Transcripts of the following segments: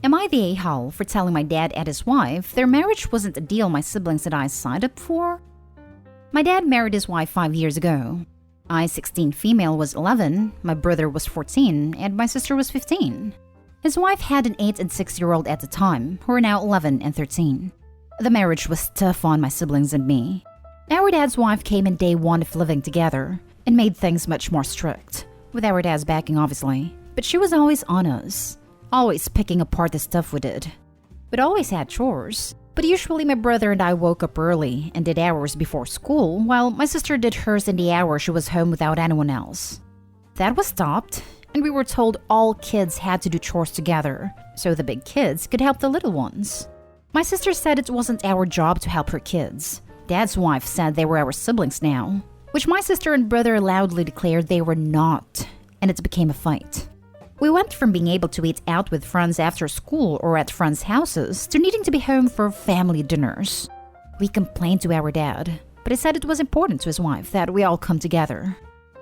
Am I the a-hole for telling my dad and his wife their marriage wasn't a deal my siblings and I signed up for? My dad married his wife 5 years ago. I, 16 female, was 11, my brother was 14, and my sister was 15. His wife had an 8 and 6-year-old at the time, who are now 11 and 13. The marriage was tough on my siblings and me. Our dad's wife came in day one of living together and made things much more strict, with our dad's backing obviously, but she was always on us. Always picking apart the stuff we did. We'd always had chores, but usually my brother and I woke up early and did ours before school, while my sister did hers in the hour she was home without anyone else. That was stopped, and we were told all kids had to do chores together, so the big kids could help the little ones. My sister said it wasn't our job to help her kids. Dad's wife said they were our siblings now, which my sister and brother loudly declared they were not, and it became a fight. We went from being able to eat out with friends after school or at friends' houses to needing to be home for family dinners. We complained to our dad, but he said it was important to his wife that we all come together.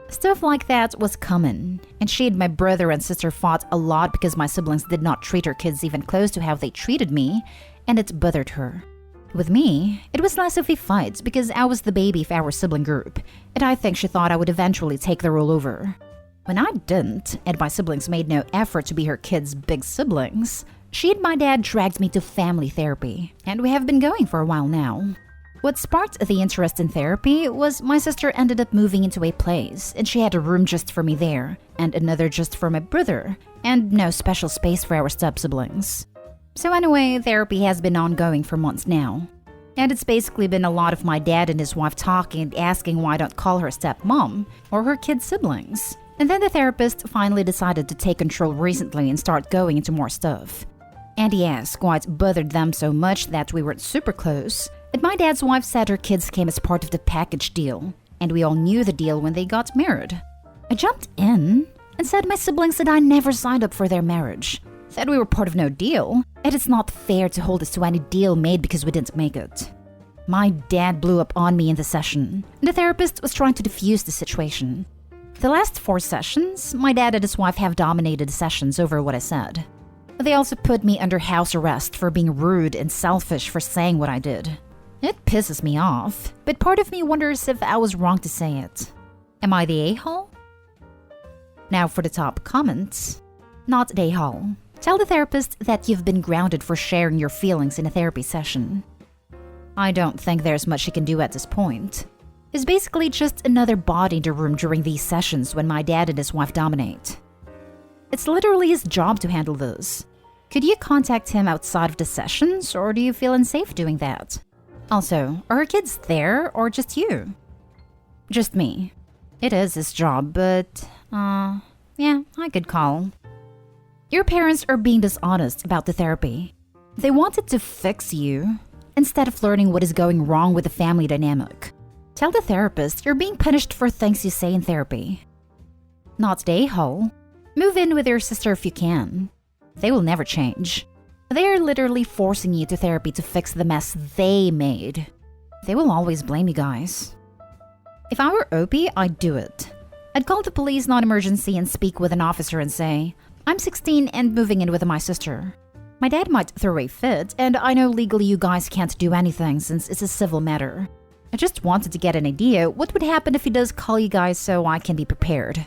Stuff like that was common, and she and my brother and sister fought a lot because my siblings did not treat her kids even close to how they treated me, and it bothered her. With me, it was less of a fight because I was the baby of our sibling group, and I think she thought I would eventually take the role over. When I didn't, and my siblings made no effort to be her kids' big siblings, she and my dad dragged me to family therapy, and we have been going for a while now. What sparked the interest in therapy was my sister ended up moving into a place, and she had a room just for me there, and another just for my brother, and no special space for our step-siblings. So anyway, therapy has been ongoing for months now. And it's basically been a lot of my dad and his wife talking and asking why I don't call her stepmom or her kids' siblings. And then the therapist finally decided to take control recently and start going into more stuff. And he asked why it bothered them so much that we weren't super close, and my dad's wife said her kids came as part of the package deal, and we all knew the deal when they got married. I jumped in and said my siblings and I never signed up for their marriage, said we were part of no deal, and it's not fair to hold us to any deal made because we didn't make it. My dad blew up on me in the session, and the therapist was trying to defuse the situation. The last 4 sessions, my dad and his wife have dominated the sessions over what I said. They also put me under house arrest for being rude and selfish for saying what I did. It pisses me off, but part of me wonders if I was wrong to say it. Am I the a-hole? Now for the top comments. Not the a-hole. Tell the therapist that you've been grounded for sharing your feelings in a therapy session. I don't think there's much she can do at this point. Is basically just another body in the room during these sessions when my dad and his wife dominate. It's literally his job to handle this. Could you contact him outside of the sessions, or do you feel unsafe doing that? Also, are her kids there, or just you? Just me. It is his job, but, yeah, I could call. Your parents are being dishonest about the therapy. They wanted to fix you, instead of learning what is going wrong with the family dynamic. Tell the therapist you're being punished for things you say in therapy. Not the a-hole. Move in with your sister if you can. They will never change. They are literally forcing you to therapy to fix the mess they made. They will always blame you guys. If I were Opie, I'd do it. I'd call the police non-emergency and speak with an officer and say, I'm 16 and moving in with my sister. My dad might throw a fit, and I know legally you guys can't do anything since it's a civil matter. I just wanted to get an idea what would happen if he does call you guys so I can be prepared.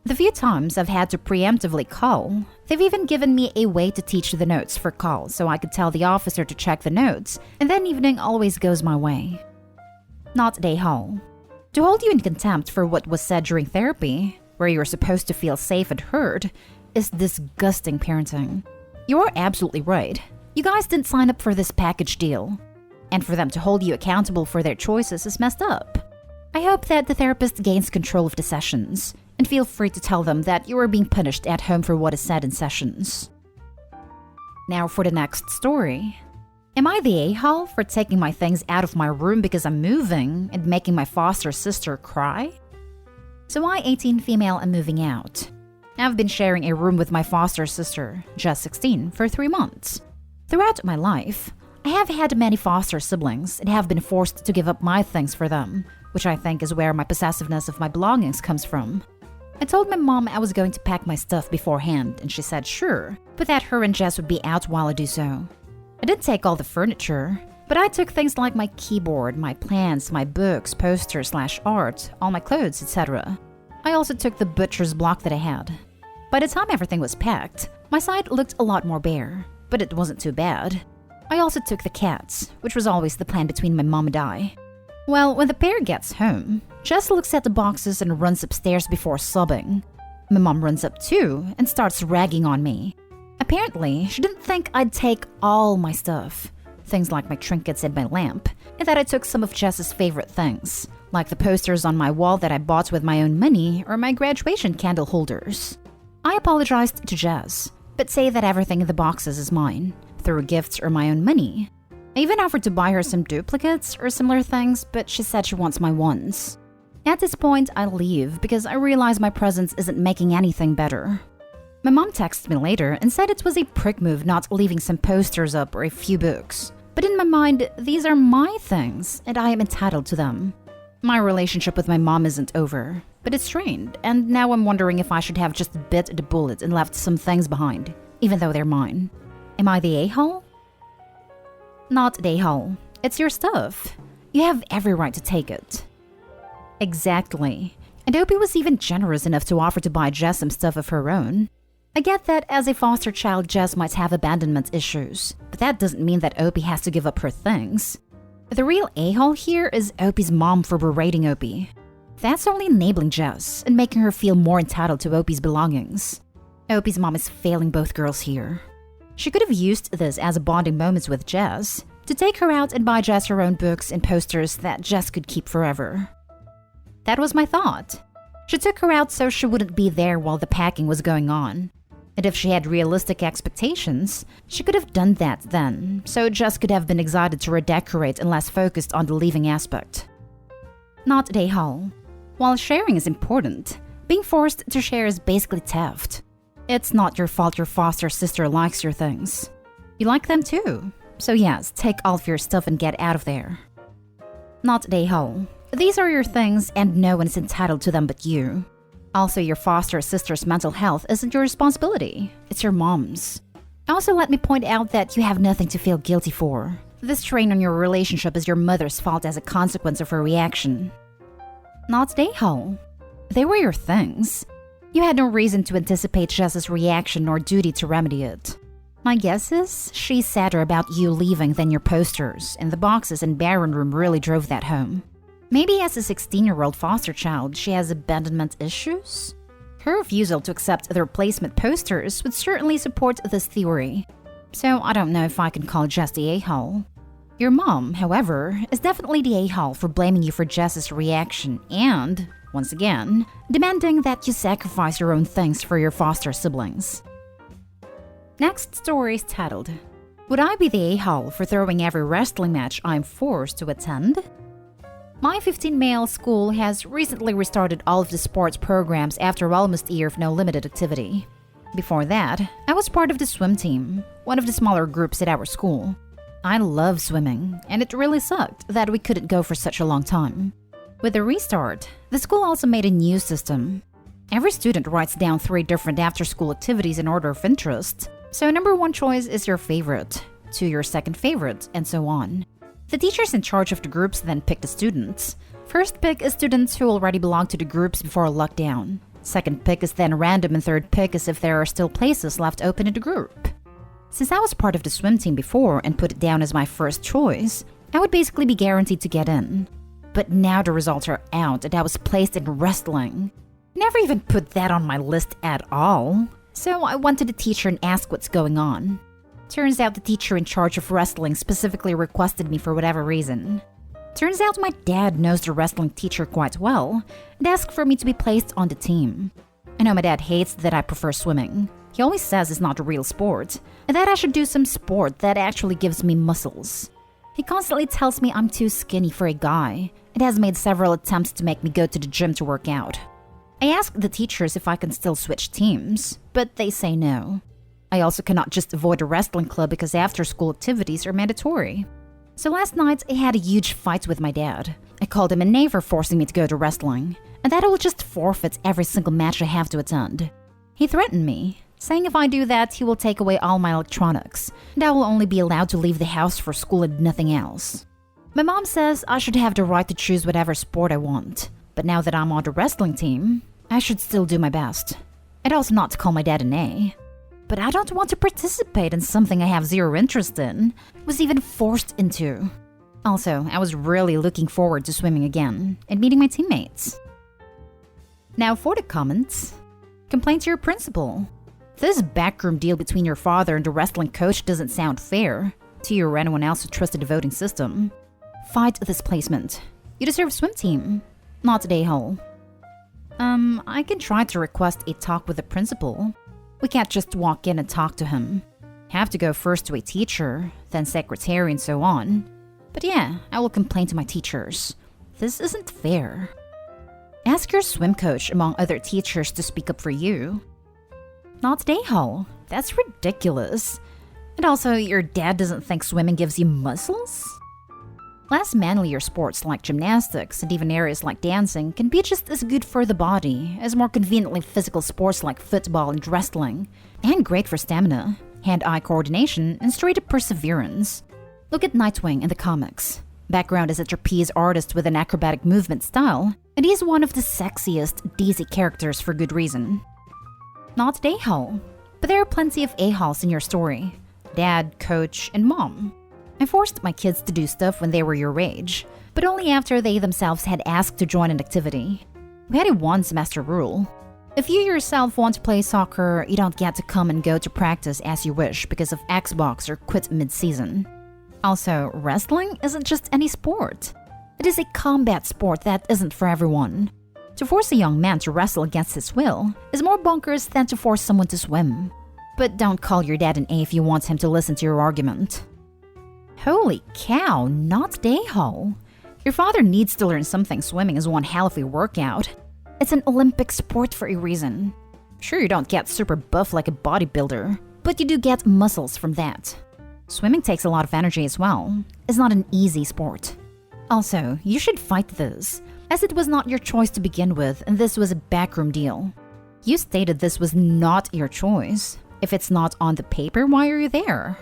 The few times I've had to preemptively call, they've even given me a way to teach the notes for calls so I could tell the officer to check the notes, and then evening always goes my way. Not day hall. To hold you in contempt for what was said during therapy, where you're supposed to feel safe and heard, is disgusting parenting. You're absolutely right. You guys didn't sign up for this package deal. And for them to hold you accountable for their choices is messed up. I hope that the therapist gains control of the sessions, and feel free to tell them that you are being punished at home for what is said in sessions. Now for the next story. Am I the a-hole for taking my things out of my room because I'm moving and making my foster sister cry? So I, 18 female, am moving out. I've been sharing a room with my foster sister, just 16, for 3 months. Throughout my life, I have had many foster siblings and have been forced to give up my things for them, which I think is where my possessiveness of my belongings comes from. I told my mom I was going to pack my stuff beforehand, and she said sure, but that her and Jess would be out while I do so. I didn't take all the furniture, but I took things like my keyboard, my plants, my books, posters/art, all my clothes, etc. I also took the butcher's block that I had. By the time everything was packed, my side looked a lot more bare, but it wasn't too bad. I also took the cats, which was always the plan between my mom and I. Well, when the pair gets home, Jess looks at the boxes and runs upstairs before sobbing. My mom runs up too and starts ragging on me. Apparently, she didn't think I'd take all my stuff, things like my trinkets and my lamp, and that I took some of Jess's favorite things, like the posters on my wall that I bought with my own money or my graduation candle holders. I apologized to Jess, but say that everything in the boxes is mine, through gifts or my own money. I even offered to buy her some duplicates or similar things, but she said she wants my ones. At this point, I leave because I realize my presence isn't making anything better. My mom texted me later and said it was a prick move not leaving some posters up or a few books. But in my mind, these are my things and I am entitled to them. My relationship with my mom isn't over, but it's strained, and now I'm wondering if I should have just bit the bullet and left some things behind, even though they're mine. Am I the a-hole? Not the a-hole. It's your stuff. You have every right to take it. Exactly. And Opie was even generous enough to offer to buy Jess some stuff of her own. I get that as a foster child, Jess might have abandonment issues, but that doesn't mean that Opie has to give up her things. The real a-hole here is Opie's mom for berating Opie. That's only enabling Jess and making her feel more entitled to Opie's belongings. Opie's mom is failing both girls here. She could have used this as a bonding moment with Jess, to take her out and buy Jess her own books and posters that Jess could keep forever. That was my thought. She took her out so she wouldn't be there while the packing was going on. And if she had realistic expectations, she could have done that then, so Jess could have been excited to redecorate and less focused on the leaving aspect. Not a haul. While sharing is important, being forced to share is basically theft. It's not your fault your foster sister likes your things. You like them too. So yes, take all of your stuff and get out of there. Not a haul. These are your things and no one is entitled to them but you. Also, your foster sister's mental health isn't your responsibility. It's your mom's. Also, let me point out that you have nothing to feel guilty for. This strain on your relationship is your mother's fault as a consequence of her reaction. Not a haul. They were your things. You had no reason to anticipate Jess's reaction or duty to remedy it. My guess is she's sadder about you leaving than your posters, and the boxes and barren room really drove that home. Maybe as a 16-year-old foster child, she has abandonment issues? Her refusal to accept the replacement posters would certainly support this theory. So I don't know if I can call Jess the a-hole. Your mom, however, is definitely the a-hole for blaming you for Jess's reaction and, once again, demanding that you sacrifice your own things for your foster siblings. Next story is titled, Would I be the a-hole for throwing every wrestling match I'm forced to attend? My 15-male school has recently restarted all of the sports programs after almost a year of no limited activity. Before that, I was part of the swim team, one of the smaller groups at our school. I love swimming, and it really sucked that we couldn't go for such a long time. With the restart, the school also made a new system. Every student writes down 3 different after-school activities in order of interest, so number 1 choice is your favorite, 2 your second favorite, and so on. The teachers in charge of the groups then pick the students. First pick is students who already belong to the groups before lockdown. Second pick is then random, and third pick is if there are still places left open in the group. Since I was part of the swim team before and put it down as my first choice, I would basically be guaranteed to get in. But now the results are out and I was placed in wrestling. Never even put that on my list at all. So I went to the teacher and asked what's going on. Turns out the teacher in charge of wrestling specifically requested me for whatever reason. Turns out my dad knows the wrestling teacher quite well and asked for me to be placed on the team. I know my dad hates that I prefer swimming. He always says it's not a real sport, and that I should do some sport that actually gives me muscles. He constantly tells me I'm too skinny for a guy and has made several attempts to make me go to the gym to work out. I asked the teachers if I can still switch teams, but they say no. I also cannot just avoid a wrestling club because after-school activities are mandatory. So last night, I had a huge fight with my dad. I called him a knave for forcing me to go to wrestling. and that I will just forfeit every single match I have to attend. He threatened me, saying if I do that, he will take away all my electronics, and I will only be allowed to leave the house for school and nothing else. My mom says I should have the right to choose whatever sport I want, but now that I'm on the wrestling team, I should still do my best. And also not to call my dad an A. But I don't want to participate in something I have zero interest in, was even forced into. Also, I was really looking forward to swimming again and meeting my teammates. Now for the comments. Complain to your principal. This backroom deal between your father and the wrestling coach doesn't sound fair to you or anyone else who trusted the voting system. Fight displacement. You deserve swim team, not day hole. I can try to request a talk with the principal. We can't just walk in and talk to him. Have to go first to a teacher, then secretary and so on. But yeah, I will complain to my teachers. This isn't fair. Ask your swim coach among other teachers to speak up for you. Not day hole. That's ridiculous. And also, your dad doesn't think swimming gives you muscles? Less manlier sports like gymnastics and even areas like dancing can be just as good for the body as more conveniently physical sports like football and wrestling, and great for stamina, hand-eye coordination, and straight-up perseverance. Look at Nightwing in the comics. Background is a trapeze artist with an acrobatic movement style, and he's one of the sexiest DC characters for good reason. Not a-hole, but there are plenty of a-holes in your story. Dad, coach, and mom. I forced my kids to do stuff when they were your age, but only after they themselves had asked to join an activity. We had a one-semester rule. If you yourself want to play soccer, you don't get to come and go to practice as you wish because of Xbox or quit mid-season. Also, wrestling isn't just any sport. It is a combat sport that isn't for everyone. To force a young man to wrestle against his will is more bonkers than to force someone to swim. But don't call your dad an A if you want him to listen to your argument. Holy cow, not day-hole. Your father needs to learn something. Swimming is one hell of a workout. It's an Olympic sport for a reason. Sure, you don't get super buff like a bodybuilder, but you do get muscles from that. Swimming takes a lot of energy as well. It's not an easy sport. Also, you should fight this, as it was not your choice to begin with and this was a backroom deal. You stated this was not your choice. If it's not on the paper, why are you there?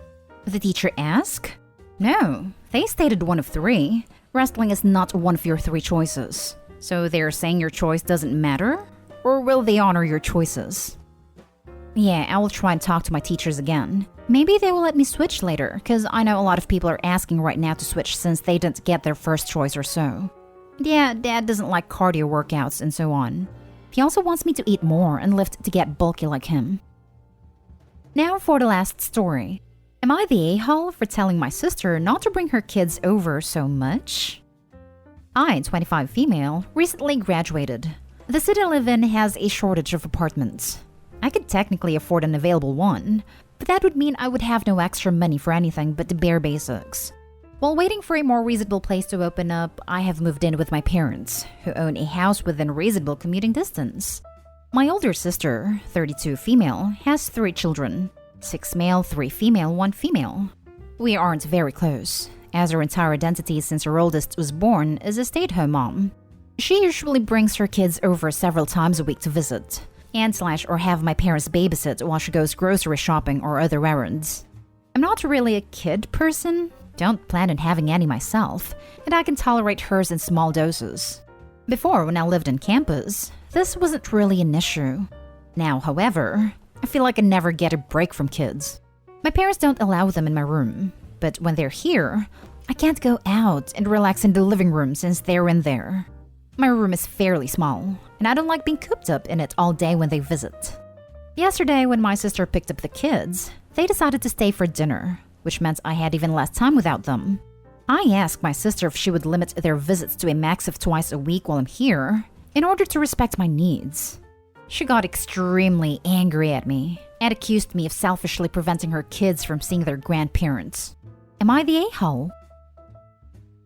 The teacher asked? No, they stated one of three. Wrestling is not one of your three choices. So they're saying your choice doesn't matter? Or will they honor your choices? Yeah, I will try and talk to my teachers again. Maybe they will let me switch later, because I know a lot of people are asking right now to switch since they didn't get their first choice or so. Yeah, Dad doesn't like cardio workouts and so on. He also wants me to eat more and lift to get bulky like him. Now for the last story. Am I the a-hole for telling my sister not to bring her kids over so much? I, 25 female, recently graduated. The city I live in has a shortage of apartments. I could technically afford an available one, but that would mean I would have no extra money for anything but the bare basics. While waiting for a more reasonable place to open up, I have moved in with my parents, who own a house within reasonable commuting distance. My older sister, 32 female, has 3 children. 6 male, 3 female, 1 female. We aren't very close, as her entire identity since her oldest was born is a stay-at-home mom. She usually brings her kids over several times a week to visit, or have my parents babysit while she goes grocery shopping or other errands. I'm not really a kid person, don't plan on having any myself, and I can tolerate hers in small doses. Before, when I lived on campus, this wasn't really an issue. Now, however, I feel like I never get a break from kids. My parents don't allow them in my room, but when they're here, I can't go out and relax in the living room since they're in there. My room is fairly small, and I don't like being cooped up in it all day when they visit. Yesterday, when my sister picked up the kids, they decided to stay for dinner, which meant I had even less time without them. I asked my sister if she would limit their visits to a max of twice a week while I'm here, in order to respect my needs. She got extremely angry at me and accused me of selfishly preventing her kids from seeing their grandparents. Am I the a-hole?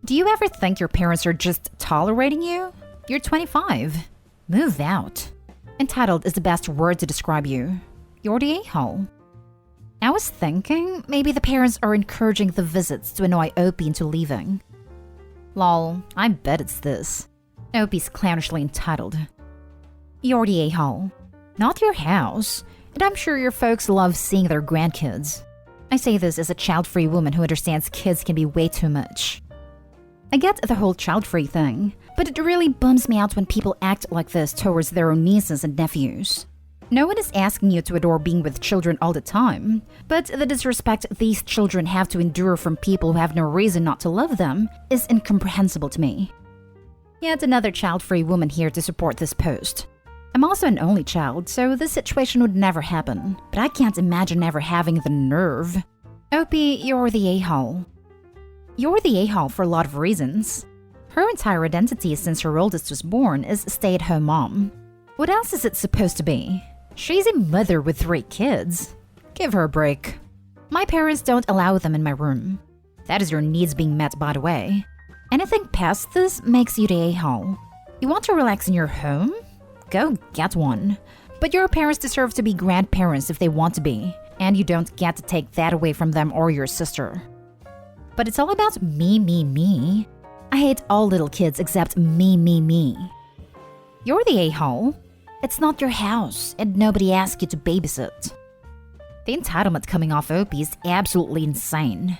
Do you ever think your parents are just tolerating you? You're 25. Move out. Entitled is the best word to describe you. You're the a-hole. I was thinking maybe the parents are encouraging the visits to annoy Opie into leaving. Lol, I bet it's this. Opie's clownishly entitled. You're the a-hole. Not your house. And I'm sure your folks love seeing their grandkids. I say this as a child-free woman who understands kids can be way too much. I get the whole child-free thing, but it really bums me out when people act like this towards their own nieces and nephews. No one is asking you to adore being with children all the time, but the disrespect these children have to endure from people who have no reason not to love them is incomprehensible to me. Yet another child-free woman here to support this post. I'm also an only child, so this situation would never happen, but I can't imagine ever having the nerve. Opie, you're the a-hole. You're the a-hole for a lot of reasons. Her entire identity since her oldest was born is stay-at-home mom. What else is it supposed to be? She's a mother with 3 kids. Give her a break. My parents don't allow them in my room. That is your needs being met, by the way. Anything past this makes you the a-hole. You want to relax in your home? Go get one. But your parents deserve to be grandparents if they want to be, and you don't get to take that away from them or your sister. But it's all about me, me, me. I hate all little kids except me, me, me. You're the a-hole. It's not your house, and nobody asked you to babysit. The entitlement coming off Opie is absolutely insane.